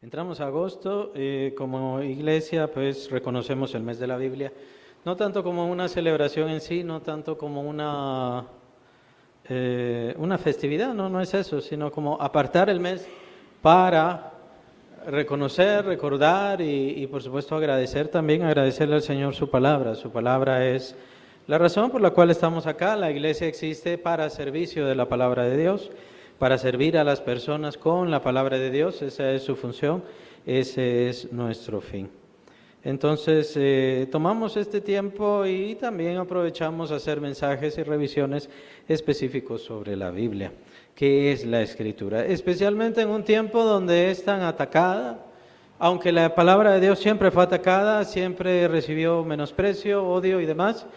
Entramos a agosto, como iglesia pues reconocemos el mes de la Biblia, no tanto como una celebración en sí, no tanto como una festividad, no es eso, sino como apartar el mes para reconocer, recordar y por supuesto agradecerle al Señor su palabra. Su palabra es la razón por la cual estamos acá. La iglesia existe para servicio de la palabra de Dios, para servir a las personas con la palabra de Dios. Esa es su función, ese es nuestro fin. Entonces, tomamos este tiempo y también aprovechamos a hacer mensajes y revisiones específicos sobre la Biblia, que es la Escritura, especialmente en un tiempo donde es tan atacada. Aunque la palabra de Dios siempre fue atacada, siempre recibió menosprecio, odio y demás,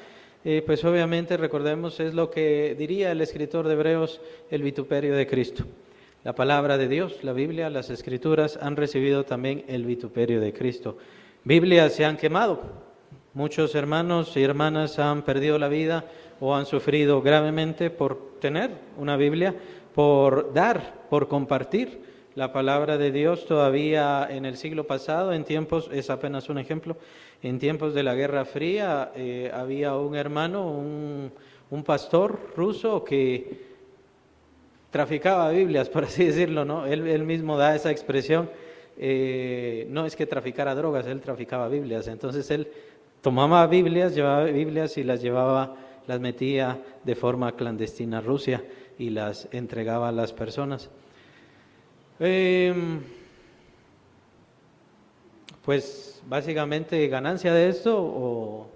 pues obviamente recordemos es lo que diría el escritor de Hebreos, el vituperio de Cristo. La palabra de Dios, la Biblia, las Escrituras han recibido también el vituperio de Cristo. Biblias se han quemado, muchos hermanos y hermanas han perdido la vida o han sufrido gravemente por tener una Biblia, por dar, por compartir la palabra de Dios. Todavía en el siglo pasado, en tiempos, es apenas un ejemplo, en tiempos de la Guerra Fría había un hermano, un pastor ruso que traficaba Biblias, por así decirlo, ¿no? Él mismo da esa expresión. No es que traficara drogas, él traficaba Biblias. Entonces él tomaba Biblias, llevaba Biblias y las metía de forma clandestina a Rusia y las entregaba a las personas. Pues básicamente ganancia de esto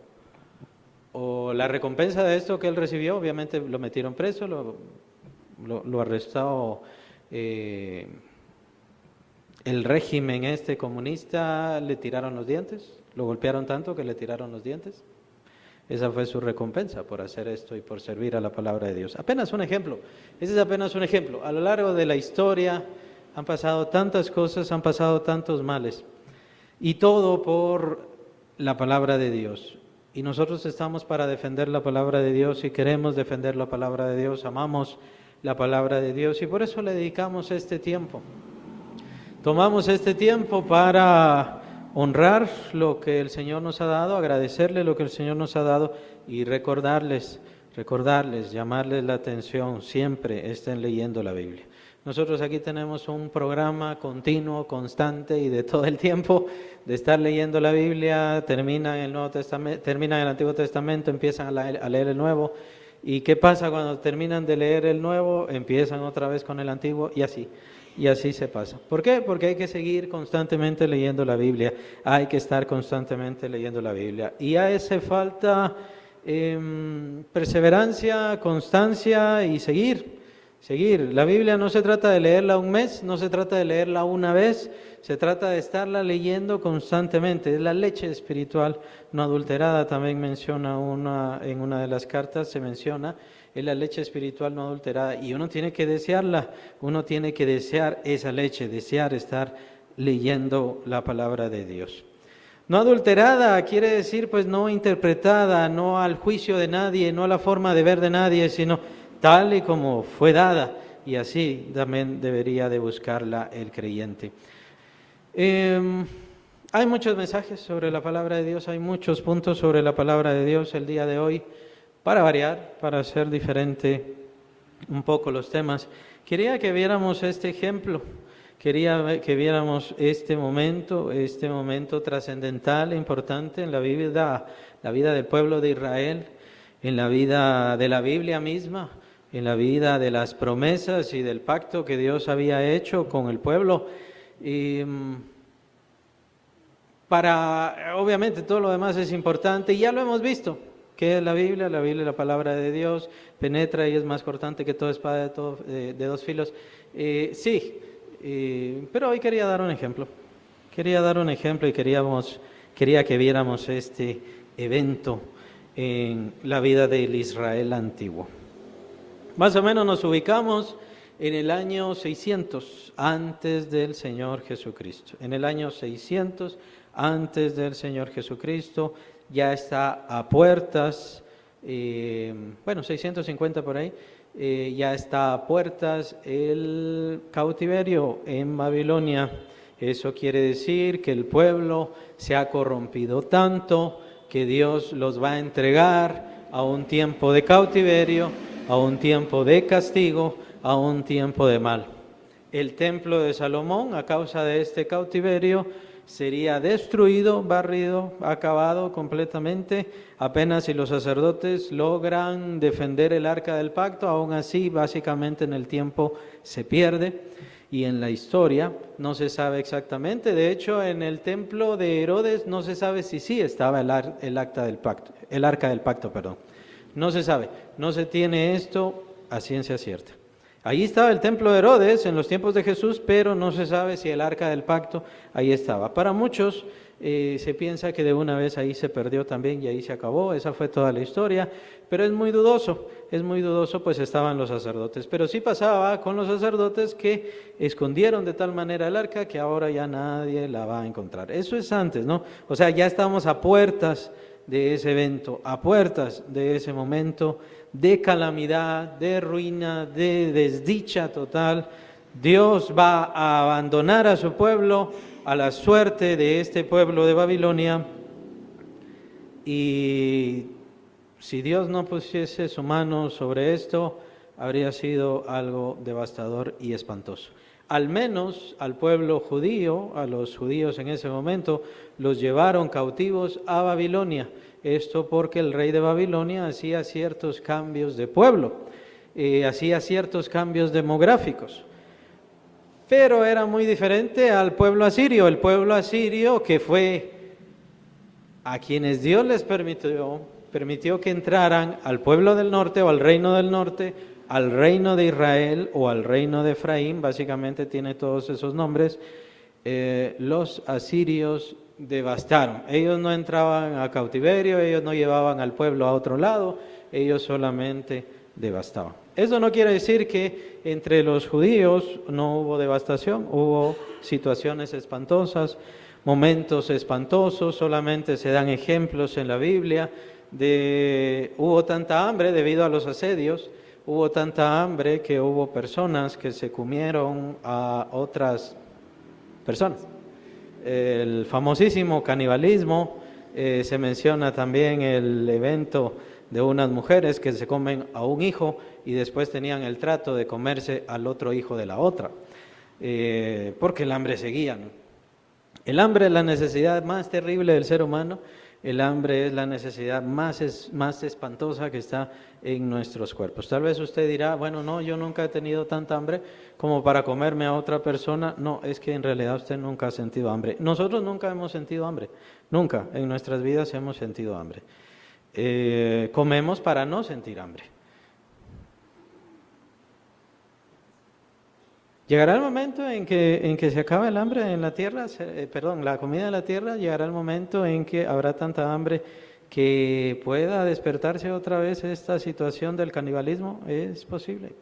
o la recompensa de esto que él recibió, obviamente lo metieron preso, lo arrestó el régimen comunista, le tiraron los dientes, lo golpearon tanto que le tiraron los dientes. Esa fue su recompensa por hacer esto y por servir a la palabra de Dios. Apenas un ejemplo, ese es apenas un ejemplo. A lo largo de la historia han pasado tantas cosas, han pasado tantos males, y todo por la palabra de Dios. Y nosotros estamos para defender la palabra de Dios y queremos defender la palabra de Dios, amamos la palabra de Dios y por eso le dedicamos este tiempo. Tomamos este tiempo para honrar lo que el Señor nos ha dado, agradecerle lo que el Señor nos ha dado y recordarles, llamarles la atención, siempre estén leyendo la Biblia. Nosotros aquí tenemos un programa continuo, constante y de todo el tiempo de estar leyendo la Biblia. Terminan el Antiguo Testamento, empiezan a leer el Nuevo. ¿Y qué pasa cuando terminan de leer el Nuevo? Empiezan otra vez con el Antiguo y así se pasa. ¿Por qué? Porque hay que seguir constantemente leyendo la Biblia, hay que estar constantemente leyendo la Biblia. Y hace falta perseverancia, constancia y seguir. La Biblia no se trata de leerla un mes, no se trata de leerla una vez, se trata de estarla leyendo constantemente. Es la leche espiritual no adulterada, también menciona en una de las cartas, se menciona, es la leche espiritual no adulterada y uno tiene que desearla, uno tiene que desear esa leche, desear estar leyendo la palabra de Dios. No adulterada quiere decir pues no interpretada, no al juicio de nadie, no a la forma de ver de nadie, sino tal y como fue dada, y así también debería de buscarla el creyente. Hay muchos mensajes sobre la palabra de Dios, hay muchos puntos sobre la palabra de Dios el día de hoy. Para variar, para hacer diferente un poco los temas, quería que viéramos este ejemplo, quería que viéramos este momento trascendental, importante en la vida del pueblo de Israel, en la vida de la Biblia misma, en la vida de las promesas y del pacto que Dios había hecho con el pueblo. Y obviamente todo lo demás es importante y ya lo hemos visto. ¿Qué es la Biblia? La Biblia es la palabra de Dios, penetra y es más cortante que toda espada de dos filos. Pero hoy quería dar un ejemplo. Y quería que viéramos este evento en la vida del Israel antiguo. Más o menos nos ubicamos en el año 600 antes del Señor Jesucristo. En el año 600 antes del Señor Jesucristo, ya está a puertas, 650 por ahí, ya está a puertas el cautiverio en Babilonia Eso quiere decir que el pueblo se ha corrompido tanto que Dios los va a entregar a un tiempo de cautiverio, a un tiempo de castigo, a un tiempo de mal. El templo de Salomón, a causa de este cautiverio, sería destruido, barrido, acabado completamente, apenas si los sacerdotes logran defender el arca del pacto. Aún así, básicamente en el tiempo se pierde, y en la historia no se sabe exactamente. De hecho, en el templo de Herodes no se sabe si sí estaba el arca del pacto. No se sabe, no se tiene esto a ciencia cierta. Ahí estaba el templo de Herodes en los tiempos de Jesús, pero no se sabe si el arca del pacto ahí estaba. Para muchos se piensa que de una vez ahí se perdió también y ahí se acabó. Esa fue toda la historia, pero es muy dudoso, pues estaban los sacerdotes. Pero sí pasaba con los sacerdotes que escondieron de tal manera el arca que ahora ya nadie la va a encontrar. Eso es antes, ¿no? O sea, ya estamos a puertas de ese evento, a puertas de ese momento de calamidad, de ruina, de desdicha total. Dios va a abandonar a su pueblo a la suerte de este pueblo de Babilonia, y si Dios no pusiese su mano sobre esto, habría sido algo devastador y espantoso. Al menos al pueblo judío, a los judíos en ese momento, los llevaron cautivos a Babilonia. Esto porque el rey de Babilonia hacía ciertos cambios de pueblo, hacía ciertos cambios demográficos. Pero era muy diferente al pueblo asirio. El pueblo asirio, que fue a quienes Dios les permitió que entraran al pueblo del norte o al reino del norte, al reino de Israel o al reino de Efraín, básicamente tiene todos esos nombres. Los asirios devastaron. Ellos no entraban a cautiverio, ellos no llevaban al pueblo a otro lado, ellos solamente devastaban. Eso no quiere decir que entre los judíos no hubo devastación, hubo situaciones espantosas, momentos espantosos. Solamente se dan ejemplos en la Biblia hubo tanta hambre debido a los asedios, hubo tanta hambre que hubo personas que se comieron a otras personas. El famosísimo canibalismo, se menciona también el evento de unas mujeres que se comen a un hijo y después tenían el trato de comerse al otro hijo de la otra, porque el hambre seguía, ¿no? El hambre es la necesidad más terrible del ser humano. El hambre es la necesidad más espantosa que está en nuestros cuerpos. Tal vez usted dirá, bueno, no, yo nunca he tenido tanta hambre como para comerme a otra persona. No, es que en realidad usted nunca ha sentido hambre. Nosotros nunca hemos sentido hambre, nunca en nuestras vidas hemos sentido hambre. Comemos para no sentir hambre. Llegará el momento en que se acaba el hambre en la tierra, la comida en la tierra. Llegará el momento en que habrá tanta hambre que pueda despertarse otra vez esta situación del canibalismo. Es posible.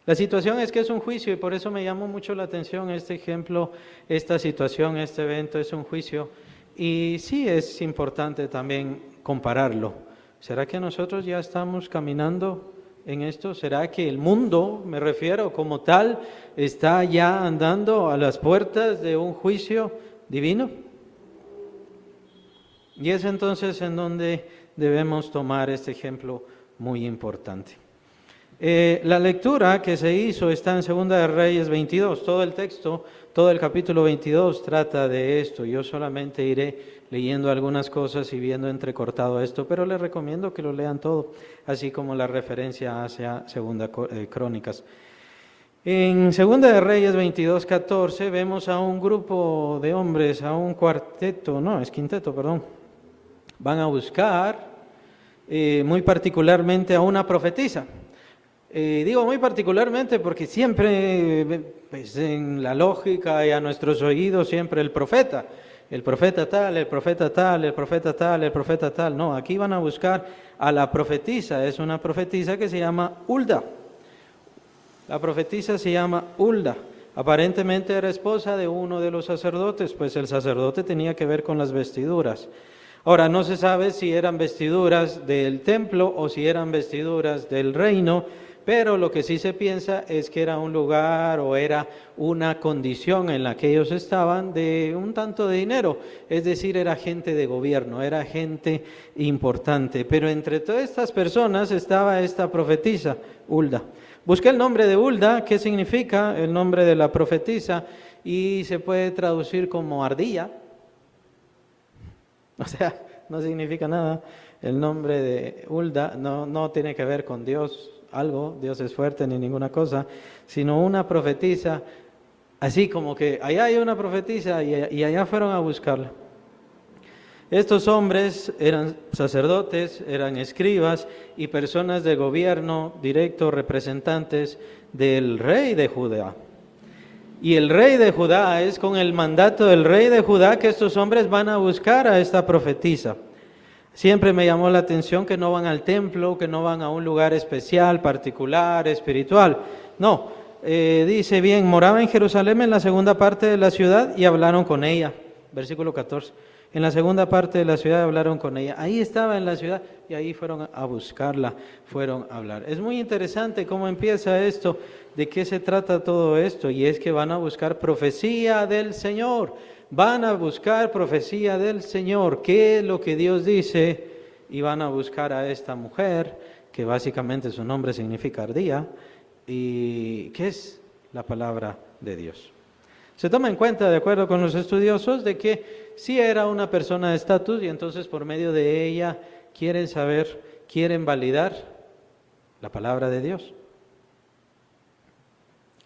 La situación es que es un juicio, y por eso me llamó mucho la atención este ejemplo, esta situación, este evento es un juicio. Y sí es importante también compararlo. ¿Será que nosotros ya estamos caminando en esto? ¿Será que el mundo, me refiero como tal, está ya andando a las puertas de un juicio divino? Y es entonces en donde debemos tomar este ejemplo muy importante. La lectura que se hizo está en Segunda de Reyes 22, todo el texto, todo el capítulo 22 trata de esto. Yo solamente iré leyendo algunas cosas y viendo entrecortado esto, pero les recomiendo que lo lean todo, así como la referencia hacia Segunda Crónicas. En Segunda de Reyes 22:14 vemos a un grupo de hombres, a un quinteto, van a buscar muy particularmente a una profetisa. Digo muy particularmente porque siempre, pues, en la lógica y a nuestros oídos, siempre el profeta tal, el profeta tal, el profeta tal, el profeta tal. No, aquí van a buscar a la profetisa. Es una profetisa que se llama Hulda. La profetisa se llama Hulda. Aparentemente era esposa de uno de los sacerdotes, pues el sacerdote tenía que ver con las vestiduras. Ahora, no se sabe si eran vestiduras del templo o si eran vestiduras del reino, pero lo que sí se piensa es que era un lugar o era una condición en la que ellos estaban de un tanto de dinero, es decir, era gente de gobierno, era gente importante. Pero entre todas estas personas estaba esta profetisa, Hulda. Busqué el nombre de Hulda, ¿qué significa el nombre de la profetisa? Y se puede traducir como ardilla. O sea, no significa nada. El nombre de Hulda no tiene que ver con Dios, algo, Dios es fuerte ni ninguna cosa, sino una profetisa, así como que allá hay una profetisa y allá fueron a buscarla. Estos hombres eran sacerdotes, eran escribas y personas de gobierno directo, representantes del rey de Judá. Y el rey de Judá, es con el mandato del rey de Judá que estos hombres van a buscar a esta profetisa. Siempre me llamó la atención que no van al templo, que no van a un lugar especial, particular, espiritual. No, dice bien, moraba en Jerusalén en la segunda parte de la ciudad y hablaron con ella. Versículo 14. En la segunda parte de la ciudad hablaron con ella. Ahí estaba en la ciudad y ahí fueron a buscarla, fueron a hablar. Es muy interesante cómo empieza esto, de qué se trata todo esto. Y es que van a buscar profecía del Señor. Van a buscar profecía del Señor. ¿Qué es lo que Dios dice? Y van a buscar a esta mujer, que básicamente su nombre significa ardilla. ¿Y qué es la palabra de Dios? Se toma en cuenta, de acuerdo con los estudiosos, de que sí era una persona de estatus y entonces por medio de ella quieren saber, quieren validar la palabra de Dios.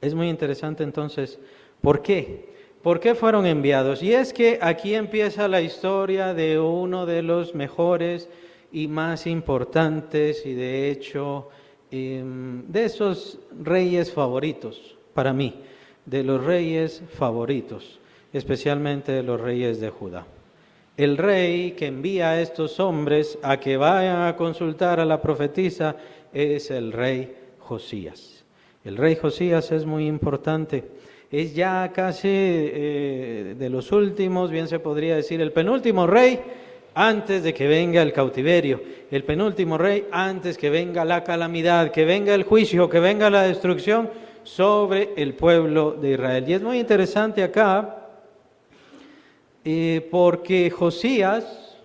Es muy interesante entonces, ¿por qué? ¿Por qué fueron enviados? Y es que aquí empieza la historia de uno de los mejores y más importantes y de hecho de esos reyes favoritos para mí, de los reyes favoritos, especialmente de los reyes de Judá. El rey que envía a estos hombres a que vayan a consultar a la profetisa es el rey Josías. El rey Josías es muy importante, es ya casi de los últimos, bien se podría decir, el penúltimo rey antes de que venga el cautiverio, el penúltimo rey antes que venga la calamidad, que venga el juicio, que venga la destrucción sobre el pueblo de Israel. Y es muy interesante acá, porque Josías,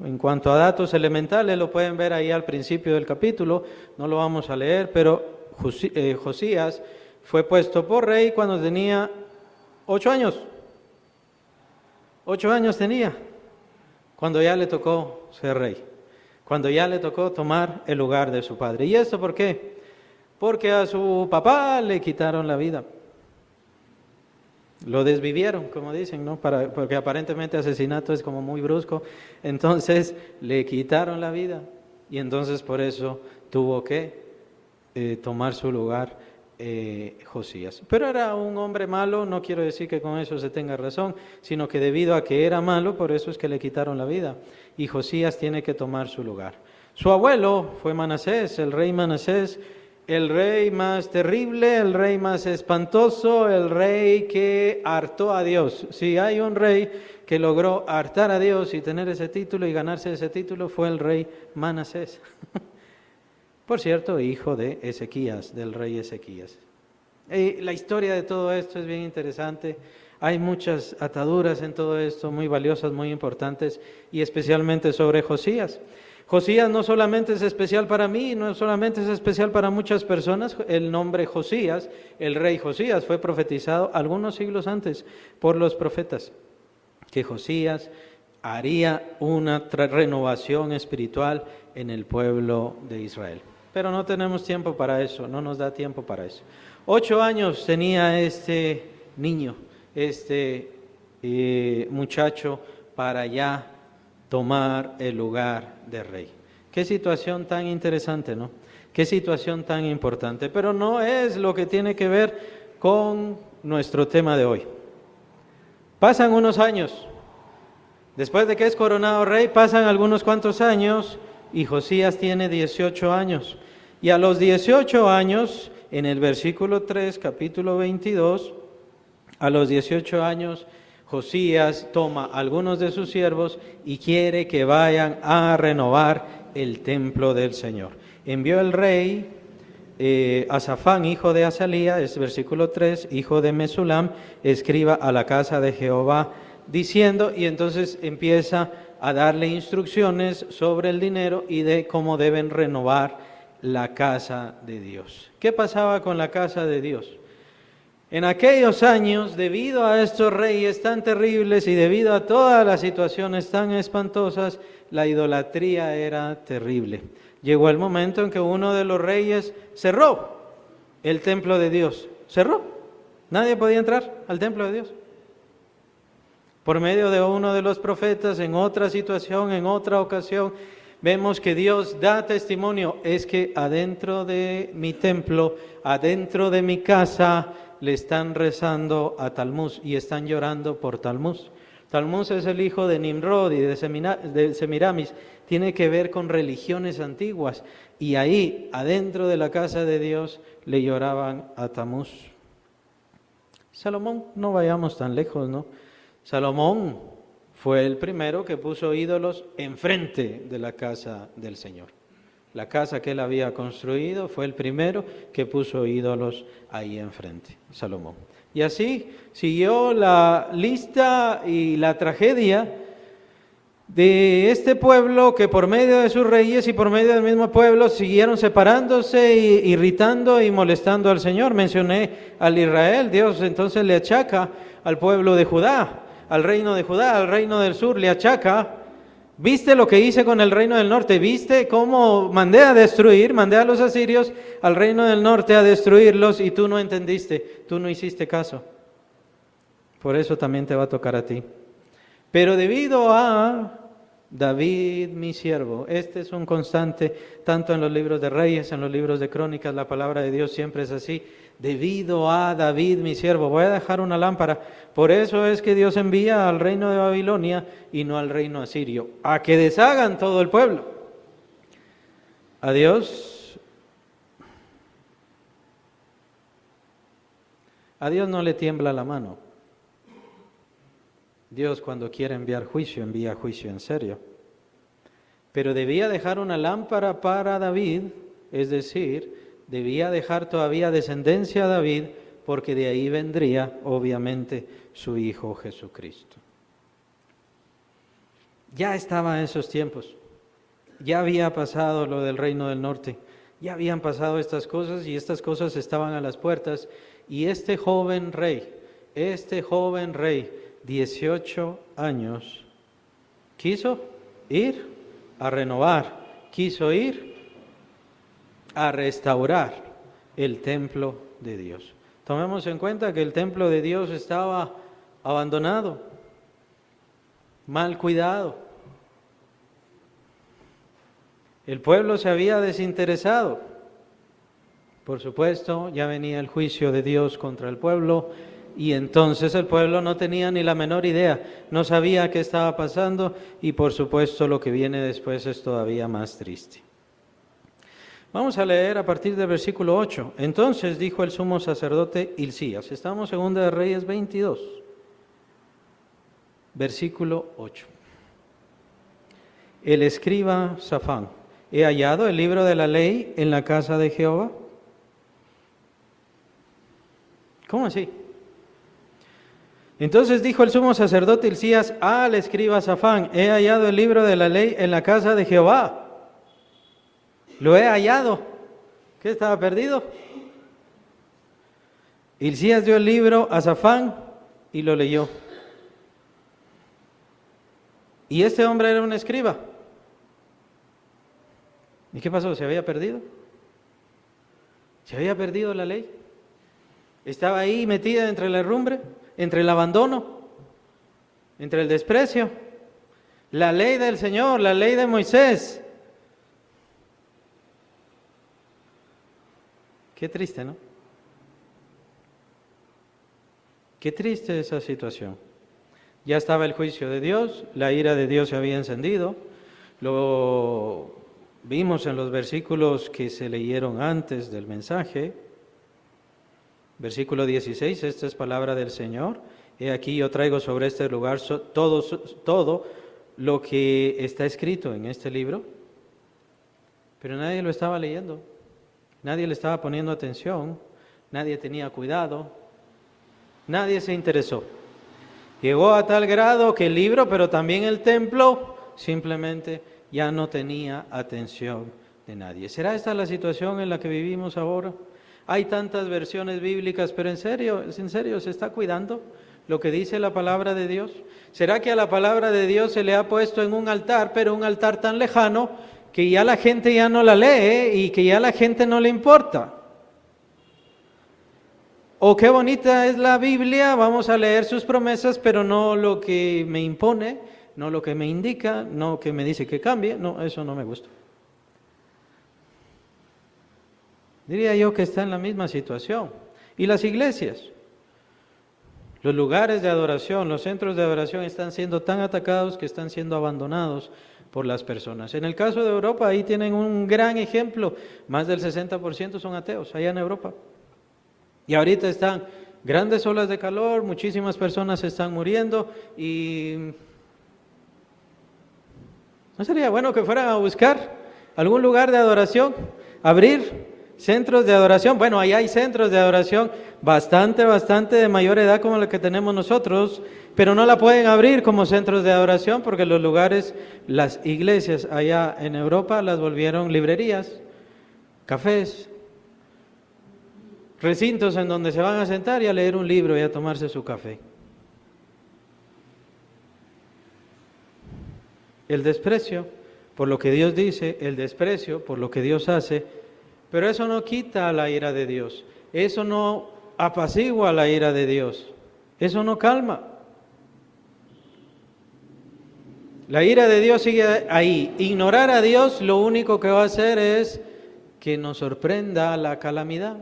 en cuanto a datos elementales, lo pueden ver ahí al principio del capítulo, no lo vamos a leer, pero Josías fue puesto por rey cuando tenía 8 años. 8 años tenía, cuando ya le tocó ser rey, cuando ya le tocó tomar el lugar de su padre. ¿Y esto por qué? Porque a su papá le quitaron la vida. Lo desvivieron, como dicen, ¿no? Porque aparentemente asesinato es como muy brusco. Entonces le quitaron la vida y entonces por eso tuvo que tomar su lugar Josías. Pero era un hombre malo, no quiero decir que con eso se tenga razón, sino que debido a que era malo, por eso es que le quitaron la vida. Y Josías tiene que tomar su lugar. Su abuelo fue Manasés, el rey Manasés, el rey más terrible, el rey más espantoso, el rey que hartó a Dios. Si hay un rey que logró hartar a Dios y tener ese título y ganarse ese título, fue el rey Manasés. Por cierto, hijo de Ezequías, del rey Ezequías. La historia de todo esto es bien interesante. Hay muchas ataduras en todo esto, muy valiosas, muy importantes, y especialmente sobre Josías. Josías no solamente es especial para mí, no solamente es especial para muchas personas. El nombre Josías, el rey Josías, fue profetizado algunos siglos antes por los profetas, que Josías haría una renovación espiritual en el pueblo de Israel. Pero no tenemos tiempo para eso, no nos da tiempo para eso. 8 años tenía este niño, este muchacho, para ya tomar el lugar de rey. Qué situación tan interesante, ¿no? Qué situación tan importante. Pero no es lo que tiene que ver con nuestro tema de hoy. Pasan unos años. Después de que es coronado rey, pasan algunos cuantos años y Josías tiene 18 años. Y a los 18 años, en el versículo 3, capítulo 22, a los 18 años, Josías toma a algunos de sus siervos y quiere que vayan a renovar el templo del Señor. Envió el rey Asafán, hijo de Azalía, es versículo 3, hijo de Mesulam, escriba a la casa de Jehová, diciendo, y entonces empieza a darle instrucciones sobre el dinero y de cómo deben renovar la casa de Dios. ¿Qué pasaba con la casa de Dios? En aquellos años, debido a estos reyes tan terribles y debido a todas las situaciones tan espantosas, la idolatría era terrible. Llegó el momento en que uno de los reyes cerró el templo de Dios. Cerró. Nadie podía entrar al templo de Dios. Por medio de uno de los profetas, en otra situación, en otra ocasión, vemos que Dios da testimonio. Es que adentro de mi templo, adentro de mi casa, le están rezando a Talmuz y están llorando por Talmuz. Talmuz es el hijo de Nimrod y de Semiramis. Tiene que ver con religiones antiguas. Y ahí, adentro de la casa de Dios, le lloraban a Tamuz. Salomón, no vayamos tan lejos, ¿no? Salomón fue el primero que puso ídolos enfrente de la casa del Señor. La casa que él había construido fue el primero que puso ídolos ahí enfrente, Salomón. Y así siguió la lista y la tragedia de este pueblo que por medio de sus reyes y por medio del mismo pueblo siguieron separándose, irritando y molestando al Señor. Mencioné al Israel, Dios entonces le achaca al pueblo de Judá, al reino de Judá, al reino del sur, le achaca. ¿Viste lo que hice con el reino del norte? ¿Viste cómo mandé a los asirios al reino del norte a destruirlos y tú no entendiste, tú no hiciste caso? Por eso también te va a tocar a ti. Pero debido a David, mi siervo, este es un constante, tanto en los libros de Reyes, en los libros de Crónicas, la palabra de Dios siempre es así. Debido a David, mi siervo, voy a dejar una lámpara. Por eso es que Dios envía al reino de Babilonia y no al reino asirio, a que deshagan todo el pueblo. A Dios no le tiembla la mano. Dios cuando quiere enviar juicio, envía juicio en serio. Pero debía dejar una lámpara para David, es decir, debía dejar todavía descendencia a David, porque de ahí vendría, obviamente, su Hijo Jesucristo. Ya estaba en esos tiempos, ya había pasado lo del reino del norte, ya habían pasado estas cosas y estas cosas estaban a las puertas, y este joven rey, 18 años, quiso ir a renovar, quiso ir a restaurar el templo de Dios. Tomemos en cuenta que el templo de Dios estaba abandonado, mal cuidado. El pueblo se había desinteresado. Por supuesto, ya venía el juicio de Dios contra el pueblo y entonces el pueblo no tenía ni la menor idea, no sabía qué estaba pasando y por supuesto lo que viene después es todavía más triste. Vamos a leer a partir del versículo 8. Entonces dijo el sumo sacerdote Hilcías, estamos en 2 Reyes 22, versículo 8. El escriba Safán, ¿he hallado el libro de la ley en la casa de Jehová? ¿Cómo así? Entonces dijo el sumo sacerdote Hilcías al escriba Safán, he hallado el libro de la ley en la casa de Jehová. Lo he hallado. ¿Qué estaba perdido? Hilcías dio el libro a Safán y lo leyó. Y este hombre era un escriba. ¿Y qué pasó? ¿Se había perdido? ¿Se había perdido la ley? Estaba ahí metida entre la herrumbre, entre el abandono, entre el desprecio. La ley del Señor, la ley de Moisés. Qué triste, ¿no? Qué triste esa situación. Ya estaba el juicio de Dios, la ira de Dios se había encendido, lo vimos en los versículos que se leyeron antes del mensaje. Versículo 16, esta es palabra del Señor. He aquí yo traigo sobre este lugar todo lo que está escrito en este libro, pero nadie lo estaba leyendo. Nadie le estaba poniendo atención, nadie tenía cuidado, nadie se interesó. Llegó a tal grado que el libro, pero también el templo, simplemente ya no tenía atención de nadie. ¿Será esta la situación en la que vivimos ahora? Hay tantas versiones bíblicas, pero en serio, ¿se está cuidando lo que dice la palabra de Dios? ¿Será que a la palabra de Dios se le ha puesto en un altar, pero un altar tan lejano que ya la gente ya no la lee y que ya a la gente no le importa? O qué bonita es la Biblia, vamos a leer sus promesas, pero no lo que me impone, no lo que me indica, no que me dice que cambie, no, eso no me gusta. Diría yo que está en la misma situación. Y las iglesias, los lugares de adoración, los centros de adoración están siendo tan atacados que están siendo abandonados por las personas. En el caso de Europa, ahí tienen un gran ejemplo, más del 60% son ateos, allá en Europa. Y ahorita están grandes olas de calor, muchísimas personas se están muriendo y ¿no sería bueno que fueran a buscar algún lugar de adoración, abrir centros de adoración? Bueno, ahí hay centros de adoración bastante de mayor edad como la que tenemos nosotros, pero no la pueden abrir como centros de adoración porque los lugares, las iglesias allá en Europa las volvieron librerías, cafés, recintos en donde se van a sentar y a leer un libro y a tomarse su café. El desprecio por lo que Dios dice, el desprecio por lo que Dios hace, pero eso no quita la ira de Dios, eso no apacigua la ira de Dios, eso no calma. La ira de Dios sigue ahí. Ignorar a Dios lo único que va a hacer es que nos sorprenda la calamidad.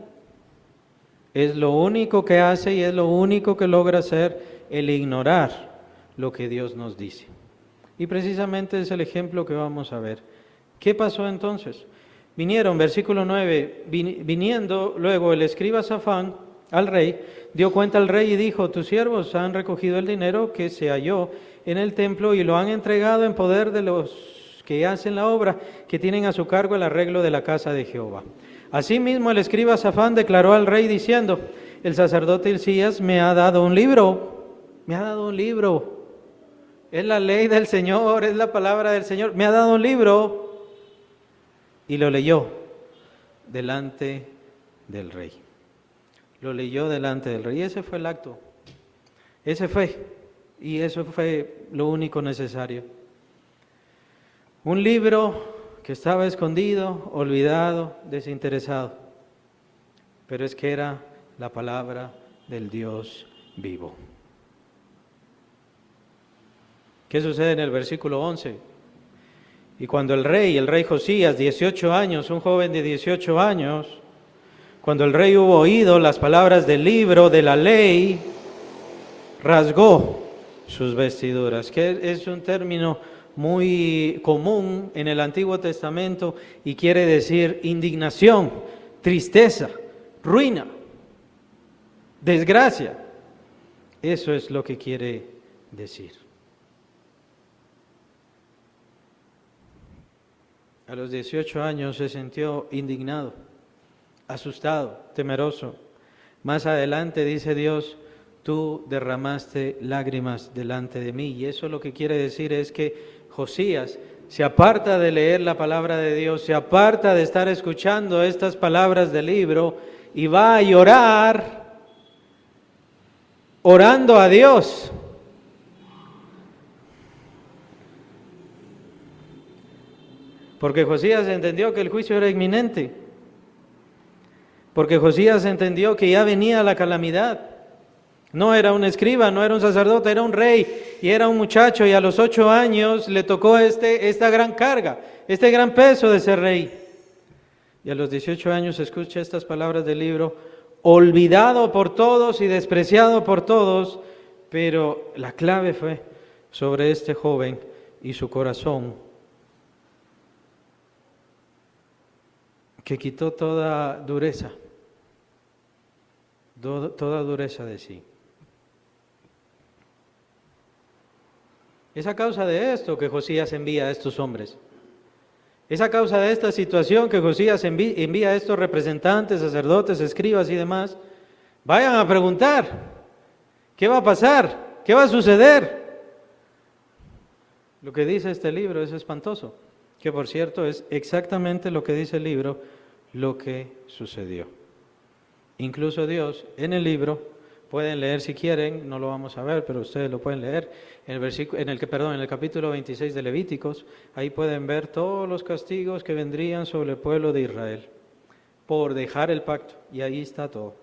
Es lo único que hace y es lo único que logra hacer el ignorar lo que Dios nos dice. Y precisamente es el ejemplo que vamos a ver. ¿Qué pasó entonces? Vinieron, versículo 9, viniendo luego el escriba Safán al rey, dio cuenta al rey y dijo, tus siervos han recogido el dinero que se halló en el templo y lo han entregado en poder de los que hacen la obra, que tienen a su cargo el arreglo de la casa de Jehová. Asimismo el escriba Safán declaró al rey diciendo, el sacerdote Hilcías me ha dado un libro, es la ley del Señor, es la palabra del Señor, me ha dado un libro, y lo leyó delante del rey. Lo leyó delante del rey, y ese fue el acto, y eso fue lo único necesario. Un libro que estaba escondido, olvidado, desinteresado, pero es que era la palabra del Dios vivo. ¿Qué sucede en el versículo 11? Y cuando el rey Josías, 18 años, un joven de 18 años, cuando el rey hubo oído las palabras del libro de la ley, rasgó sus vestiduras, que es un término muy común en el Antiguo Testamento y quiere decir indignación, tristeza, ruina, desgracia. Eso es lo que quiere decir. A los 18 años se sintió indignado, asustado, temeroso. Más adelante dice Dios, tú derramaste lágrimas delante de mí. Y eso lo que quiere decir es que Josías se aparta de leer la palabra de Dios, se aparta de estar escuchando estas palabras del libro y va a llorar, orando a Dios. Porque Josías entendió que el juicio era inminente. Porque Josías entendió que ya venía la calamidad. No era un escriba, no era un sacerdote, era un rey y era un muchacho, y a los 8 años le tocó esta gran carga, este gran peso de ser rey. Y a los 18 años escucha estas palabras del libro, olvidado por todos y despreciado por todos, pero la clave fue sobre este joven y su corazón, que quitó toda dureza de sí. Es a causa de esto que Josías envía a estos hombres. Es a causa de esta situación que Josías envía a estos representantes, sacerdotes, escribas y demás. Vayan a preguntar, ¿qué va a pasar? ¿Qué va a suceder? Lo que dice este libro es espantoso, que por cierto es exactamente lo que dice el libro, lo que sucedió. Incluso Dios en el libro, pueden leer si quieren, no lo vamos a ver, pero ustedes lo pueden leer, en el capítulo 26 de Levíticos, ahí pueden ver todos los castigos que vendrían sobre el pueblo de Israel por dejar el pacto, y ahí está todo.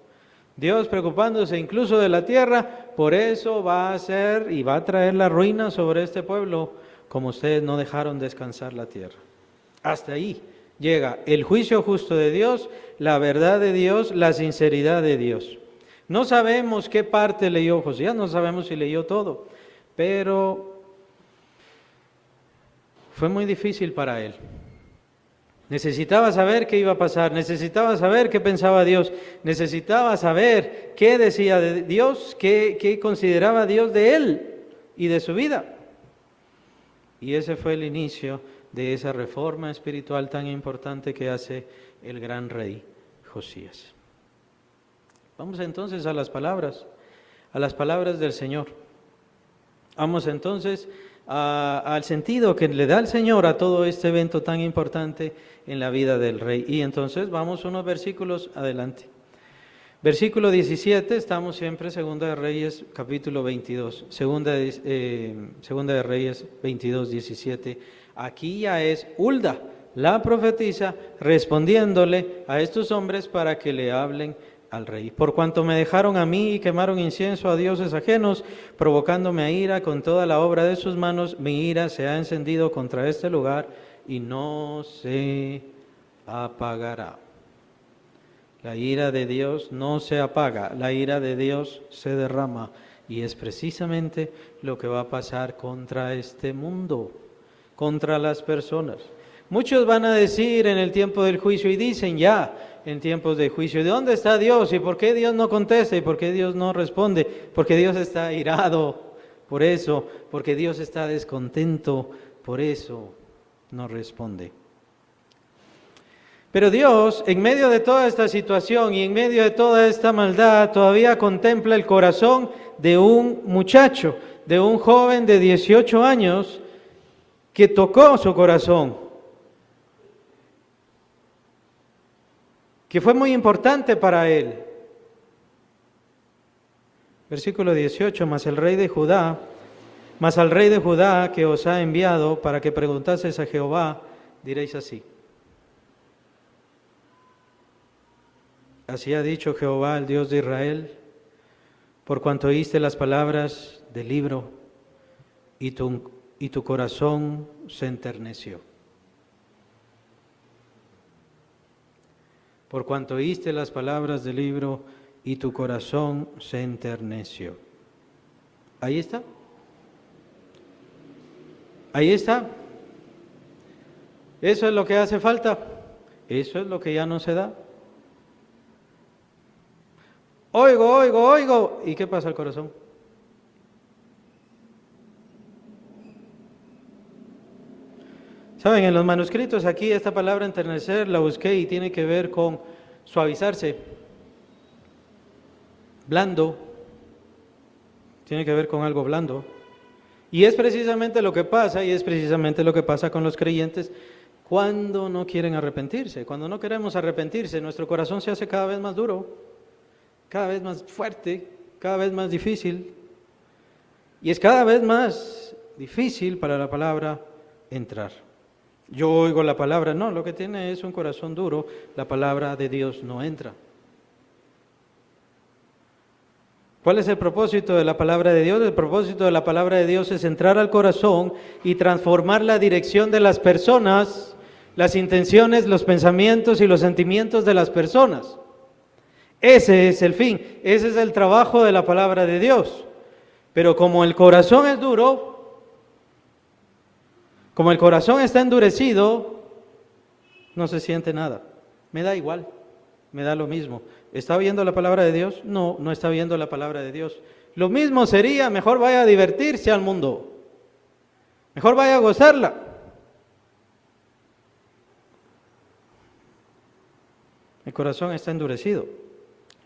Dios preocupándose incluso de la tierra, por eso va a hacer y va a traer la ruina sobre este pueblo, como ustedes no dejaron descansar la tierra. Hasta ahí llega el juicio justo de Dios, la verdad de Dios, la sinceridad de Dios. No sabemos qué parte leyó Josías, no sabemos si leyó todo, pero fue muy difícil para él. Necesitaba saber qué iba a pasar, necesitaba saber qué pensaba Dios, necesitaba saber qué decía de Dios, qué consideraba Dios de él y de su vida. Y ese fue el inicio de esa reforma espiritual tan importante que hace el gran rey Josías. Vamos entonces a las palabras del Señor. Vamos entonces al sentido que le da el Señor a todo este evento tan importante en la vida del rey. Y entonces vamos unos versículos adelante. Versículo 17, estamos siempre, Segunda de Reyes, capítulo 22. Segunda de Reyes 22, 17. Aquí ya es Hulda, la profetisa, respondiéndole a estos hombres para que le hablen al rey. Por cuanto me dejaron a mí y quemaron incienso a dioses ajenos, provocándome a ira con toda la obra de sus manos, mi ira se ha encendido contra este lugar y no se apagará. La ira de Dios no se apaga, la ira de Dios se derrama, y es precisamente lo que va a pasar contra este mundo, contra las personas. Muchos van a decir en el tiempo del juicio, y dicen ya en tiempos de juicio, ¿de dónde está Dios? ¿Y por qué Dios no contesta? ¿Y por qué Dios no responde? Porque Dios está irado, por eso, porque Dios está descontento, por eso no responde. Pero Dios, en medio de toda esta situación y en medio de toda esta maldad, todavía contempla el corazón de un muchacho, de un joven de 18 años, que tocó su corazón, que fue muy importante para él. Versículo 18, mas al rey de Judá que os ha enviado para que preguntaseis a Jehová, diréis así: así ha dicho Jehová, el Dios de Israel, por cuanto oíste las palabras del libro y tu corazón se enterneció. Por cuanto oíste las palabras del libro y tu corazón se enterneció. Ahí está. Ahí está. Eso es lo que hace falta. Eso es lo que ya no se da. Oigo. ¿Y qué pasa al corazón? Saben, en los manuscritos aquí esta palabra enternecer la busqué y tiene que ver con suavizarse, blando, tiene que ver con algo blando. Y es precisamente lo que pasa, y es precisamente lo que pasa con los creyentes cuando no quieren arrepentirse. Cuando no queremos arrepentirse, nuestro corazón se hace cada vez más duro, cada vez más fuerte, cada vez más difícil. Y es cada vez más difícil para la palabra entrar. Yo oigo la palabra, no, lo que tiene es un corazón duro, la palabra de Dios no entra. ¿Cuál es el propósito de la palabra de Dios? El propósito de la palabra de Dios es entrar al corazón y transformar la dirección de las personas, las intenciones, los pensamientos y los sentimientos de las personas. Ese es el fin, ese es el trabajo de la palabra de Dios. Pero como el corazón es duro, como el corazón está endurecido, no se siente nada. Me da igual, me da lo mismo. ¿Está oyendo la palabra de Dios? No, no está oyendo la palabra de Dios. Lo mismo sería, mejor vaya a divertirse al mundo. Mejor vaya a gozarla. El corazón está endurecido.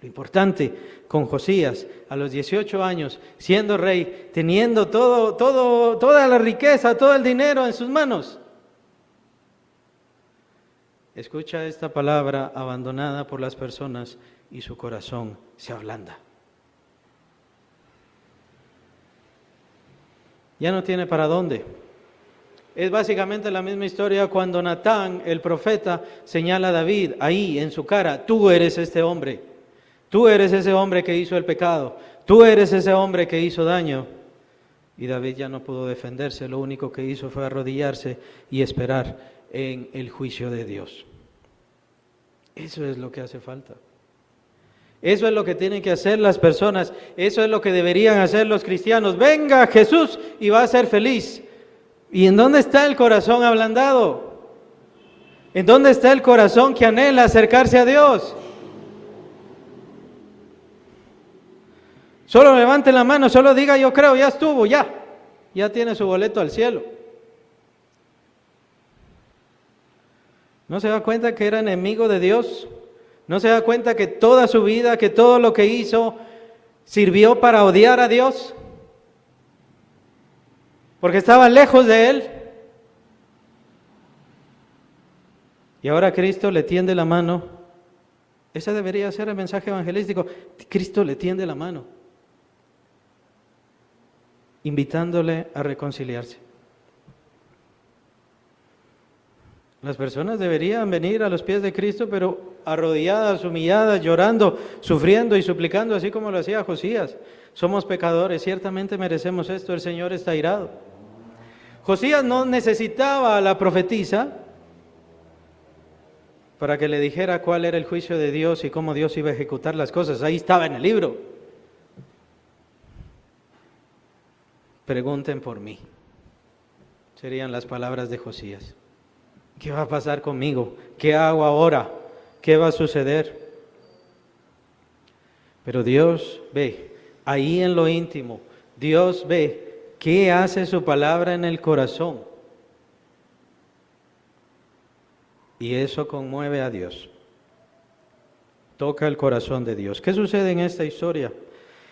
Lo importante con Josías, a los 18 años, siendo rey, teniendo toda la riqueza, todo el dinero en sus manos, escucha esta palabra abandonada por las personas y su corazón se ablanda. Ya no tiene para dónde. Es básicamente la misma historia cuando Natán, el profeta, señala a David ahí en su cara: tú eres este hombre, tú eres ese hombre que hizo el pecado, tú eres ese hombre que hizo daño. Y David ya no pudo defenderse, lo único que hizo fue arrodillarse y esperar en el juicio de Dios. Eso es lo que hace falta. Eso es lo que tienen que hacer las personas, eso es lo que deberían hacer los cristianos. Venga Jesús y va a ser feliz. ¿Y en dónde está el corazón ablandado? ¿En dónde está el corazón que anhela acercarse a Dios? Solo levante la mano, solo diga yo creo, ya estuvo, ya tiene su boleto al cielo. ¿No se da cuenta que era enemigo de Dios? ¿No se da cuenta que toda su vida, que todo lo que hizo sirvió para odiar a Dios? Porque estaba lejos de Él. Y ahora Cristo le tiende la mano. Ese debería ser el mensaje evangelístico. Cristo le tiende la mano, invitándole a reconciliarse. Las personas deberían venir a los pies de Cristo, pero arrodilladas, humilladas, llorando, sufriendo y suplicando, así como lo hacía Josías. Somos pecadores, ciertamente merecemos esto, el Señor está airado. Josías no necesitaba a la profetisa para que le dijera cuál era el juicio de Dios y cómo Dios iba a ejecutar las cosas. Ahí estaba en el libro. Pregunten por mí, serían las palabras de Josías. ¿Qué va a pasar conmigo? ¿Qué hago ahora? ¿Qué va a suceder? Pero Dios ve, ahí en lo íntimo, Dios ve qué hace su palabra en el corazón. Y eso conmueve a Dios. Toca el corazón de Dios. ¿Qué sucede en esta historia?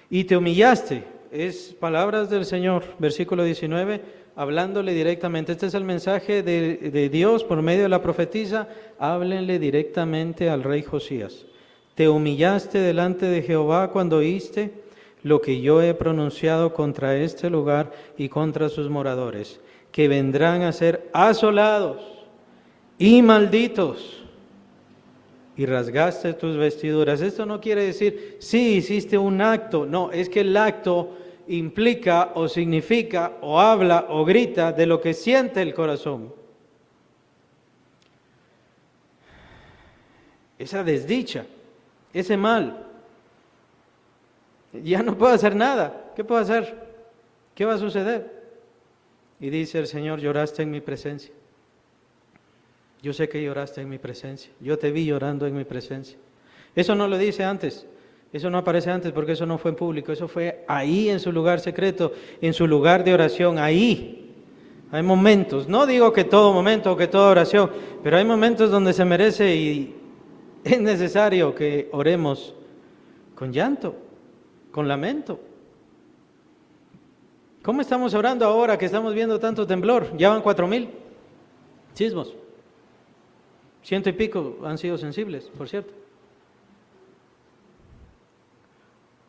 Y te humillaste, es palabras del Señor, versículo 19, hablándole directamente. Este es el mensaje de Dios por medio de la profetisa. Háblenle directamente al rey Josías. Te humillaste delante de Jehová cuando oíste lo que yo he pronunciado contra este lugar y contra sus moradores, que vendrán a ser asolados y malditos, y rasgaste tus vestiduras. Esto no quiere decir, sí, hiciste un acto. No, es que el acto implica o significa o habla o grita de lo que siente el corazón. Esa desdicha, ese mal. Ya no puedo hacer nada. ¿Qué puedo hacer? ¿Qué va a suceder? Y dice el Señor: lloraste en mi presencia. Yo sé que lloraste en mi presencia. Yo te vi llorando en mi presencia. Eso no lo dice antes. Eso no aparece antes porque eso no fue en público. Eso fue ahí en su lugar secreto, en su lugar de oración. Ahí hay momentos. No digo que todo momento o que toda oración, pero hay momentos donde se merece y es necesario que oremos con llanto, con lamento. ¿Cómo estamos orando ahora que estamos viendo tanto temblor? Ya van 4,000 sismos. 100 y pico han sido sensibles, por cierto.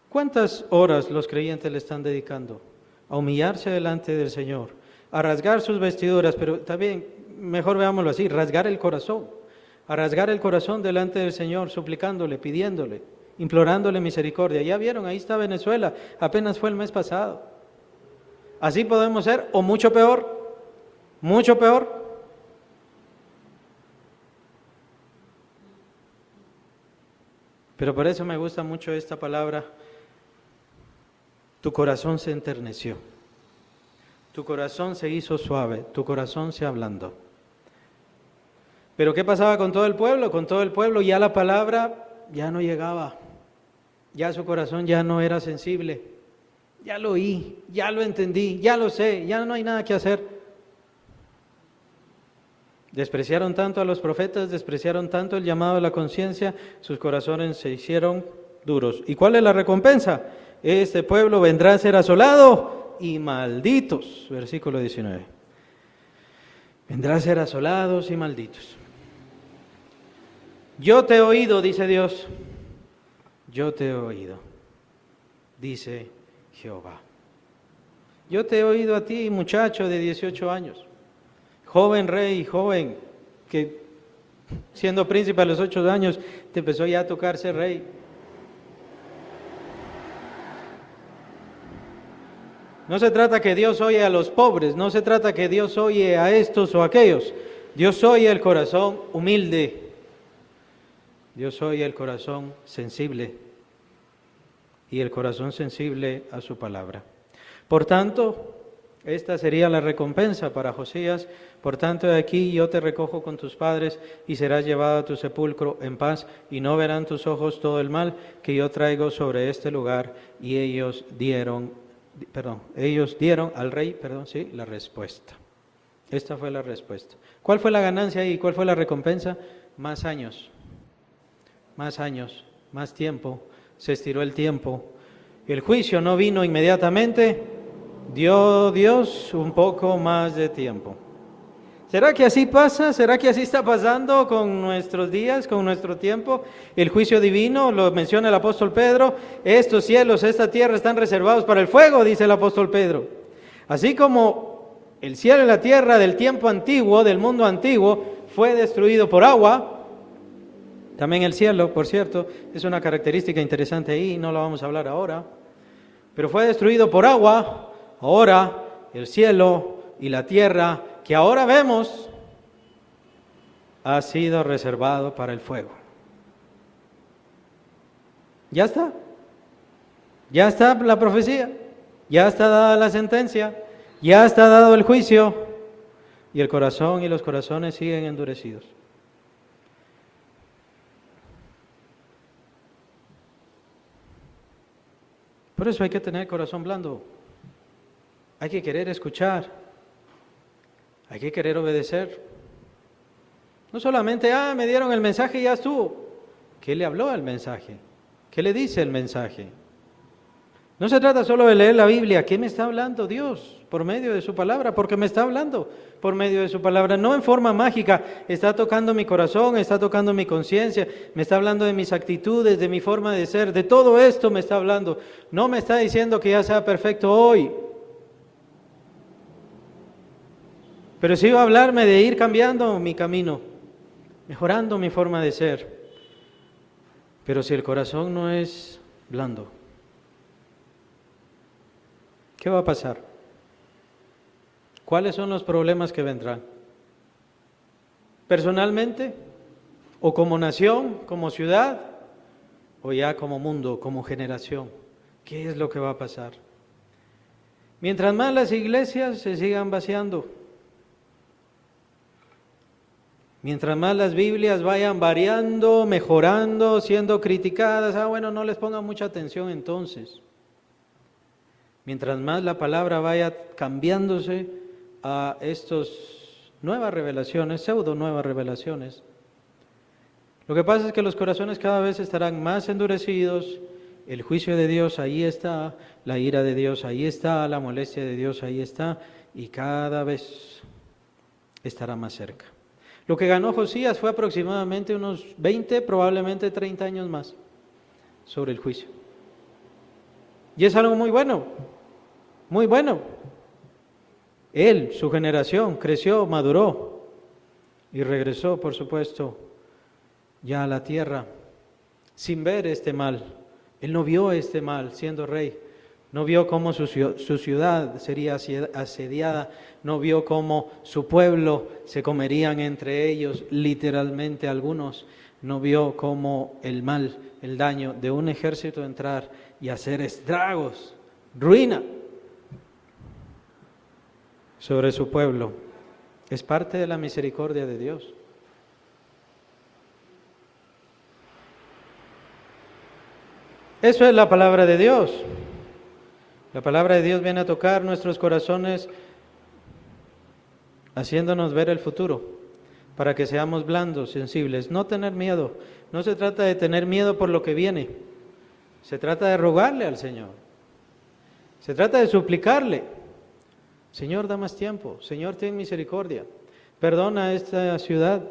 ¿Cuántas horas los creyentes le están dedicando a humillarse delante del Señor, a rasgar sus vestiduras? Pero también, mejor veámoslo así, rasgar el corazón, a rasgar el corazón delante del Señor, suplicándole, pidiéndole, implorándole misericordia. Ya vieron, ahí está Venezuela, apenas fue el mes pasado. Así podemos ser, o mucho peor, mucho peor. Pero por eso me gusta mucho esta palabra. Tu corazón se enterneció, tu corazón se hizo suave, tu corazón se ablandó. Pero ¿qué pasaba con todo el pueblo? Con todo el pueblo ya la palabra ya no llegaba, ya su corazón ya no era sensible. Ya lo oí, ya lo entendí, ya lo sé, ya no hay nada que hacer. Despreciaron tanto a los profetas, despreciaron tanto el llamado de la conciencia, sus corazones se hicieron duros. ¿Y cuál es la recompensa? Este pueblo vendrá a ser asolado y malditos. Versículo 19. Vendrá a ser asolados y malditos. Yo te he oído, dice Dios. Yo te he oído, dice Jehová. Yo te he oído a ti, muchacho de 18 años, joven rey, joven, que siendo príncipe a los 8 años te empezó ya a tocar ser rey. No se trata que Dios oye a los pobres, no se trata que Dios oye a estos o aquellos. Dios oye el corazón humilde, Dios oye el corazón sensible y el corazón sensible a su palabra. Por tanto, esta sería la recompensa para Josías. Por tanto, de aquí yo te recojo con tus padres y serás llevado a tu sepulcro en paz y no verán tus ojos todo el mal que yo traigo sobre este lugar. Y ellos dieron al rey, la respuesta. Esta fue la respuesta. ¿Cuál fue la ganancia y cuál fue la recompensa? Más años, más tiempo. Se estiró el tiempo. El juicio no vino inmediatamente, dio Dios un poco más de tiempo. ¿Será que así pasa? ¿Será que así está pasando con nuestros días, con nuestro tiempo? El juicio divino, lo menciona el apóstol Pedro, estos cielos, esta tierra están reservados para el fuego, dice el apóstol Pedro. Así como el cielo y la tierra del tiempo antiguo, del mundo antiguo, fue destruido por agua, también el cielo, por cierto, es una característica interesante ahí, no la vamos a hablar ahora, pero fue destruido por agua. Ahora el cielo y la tierra que ahora vemos ha sido reservado para el fuego. Ya está la profecía, ya está dada la sentencia, ya está dado el juicio y el corazón y los corazones siguen endurecidos. Por eso hay que tener corazón blando, hay que querer escuchar, hay que querer obedecer. No solamente, me dieron el mensaje y ya estuvo. ¿Qué le habló el mensaje? ¿Qué le dice el mensaje? No se trata solo de leer la Biblia. ¿Qué me está hablando Dios por medio de su palabra? Porque me está hablando por medio de su palabra, no en forma mágica. Está tocando mi corazón, está tocando mi conciencia, me está hablando de mis actitudes, de mi forma de ser, de todo esto me está hablando. No me está diciendo que ya sea perfecto hoy, pero sí va a hablarme de ir cambiando mi camino, mejorando mi forma de ser. Pero si el corazón no es blando, ¿qué va a pasar? ¿Cuáles son los problemas que vendrán? ¿Personalmente? ¿O como nación, como ciudad? ¿O ya como mundo, como generación? ¿Qué es lo que va a pasar? Mientras más las iglesias se sigan vaciando, mientras más las Biblias vayan variando, mejorando, siendo criticadas, no les pongan mucha atención entonces. Mientras más la palabra vaya cambiándose a estas nuevas revelaciones, pseudo nuevas revelaciones, lo que pasa es que los corazones cada vez estarán más endurecidos, el juicio de Dios ahí está, la ira de Dios ahí está, la molestia de Dios ahí está, y cada vez estará más cerca. Lo que ganó Josías fue aproximadamente unos 20, probablemente 30 años más sobre el juicio. Y es algo muy bueno, muy bueno. Él, su generación, creció, maduró y regresó, por supuesto, ya a la tierra sin ver este mal. Él no vio este mal siendo rey. No vio cómo su ciudad sería asediada, no vio cómo su pueblo se comerían entre ellos, literalmente algunos. No vio cómo el mal, el daño de un ejército entrar y hacer estragos, ruina sobre su pueblo. Es parte de la misericordia de Dios. Eso es la palabra de Dios. La palabra de Dios viene a tocar nuestros corazones, haciéndonos ver el futuro. para que seamos blandos, sensibles. No tener miedo. No se trata de tener miedo por lo que viene. Se trata de rogarle al Señor. Se trata de suplicarle. Señor, da más tiempo. Señor, ten misericordia. Perdona a esta ciudad.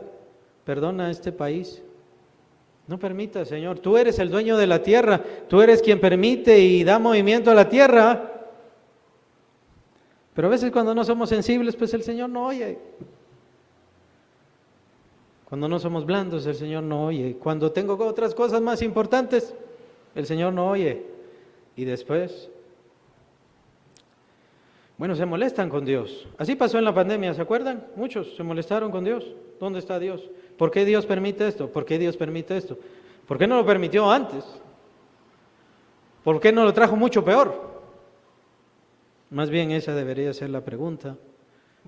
Perdona a este país. No permita, Señor. Tú eres el dueño de la tierra. Tú eres quien permite y da movimiento a la tierra. Pero a veces cuando no somos sensibles, pues el Señor no oye. Cuando no somos blandos, el Señor no oye. Cuando tengo otras cosas más importantes, el Señor no oye. Y después, bueno, se molestan con Dios. Así pasó en la pandemia, ¿se acuerdan? Muchos se molestaron con Dios. ¿Dónde está Dios? ¿Por qué Dios permite esto? ¿Por qué Dios permite esto? ¿Por qué no lo permitió antes? ¿Por qué no lo trajo mucho peor? Más bien esa debería ser la pregunta.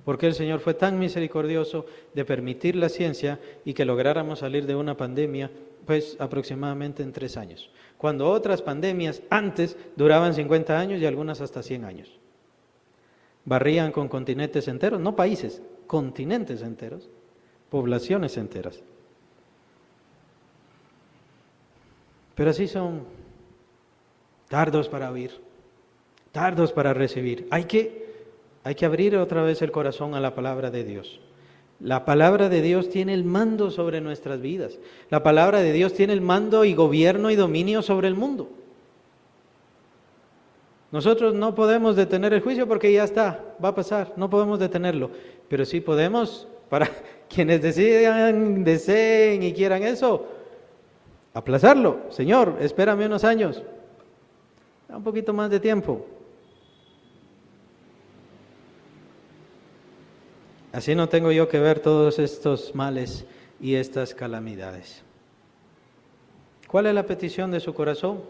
¿Por qué el Señor fue tan misericordioso de permitir la ciencia y que lográramos salir de una pandemia, pues aproximadamente en 3 años? Cuando otras pandemias antes duraban 50 años y algunas hasta 100 años. Barrían con continentes enteros, no países, continentes enteros, poblaciones enteras. Pero así son, tardos para oír, tardos para recibir. Hay que abrir otra vez el corazón a la palabra de Dios. La palabra de Dios tiene el mando sobre nuestras vidas. La palabra de Dios tiene el mando y gobierno y dominio sobre el mundo. Nosotros no podemos detener el juicio porque ya está, va a pasar, no podemos detenerlo. Pero sí podemos, para quienes decidan, deseen y quieran eso, aplazarlo. Señor, espérame unos años, da un poquito más de tiempo. Así no tengo yo que ver todos estos males y estas calamidades. ¿Cuál es la petición de su corazón?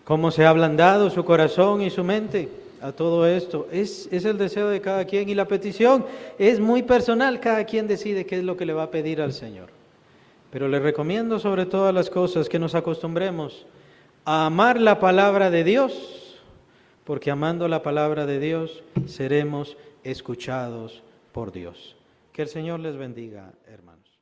¿Cómo se ha ablandado su corazón y su mente a todo esto? Es el deseo de cada quien y la petición es muy personal. Cada quien decide qué es lo que le va a pedir al Señor. Pero le recomiendo sobre todas las cosas que nos acostumbremos a amar la palabra de Dios, porque amando la palabra de Dios seremos escuchados por Dios. Que el Señor les bendiga, hermanos.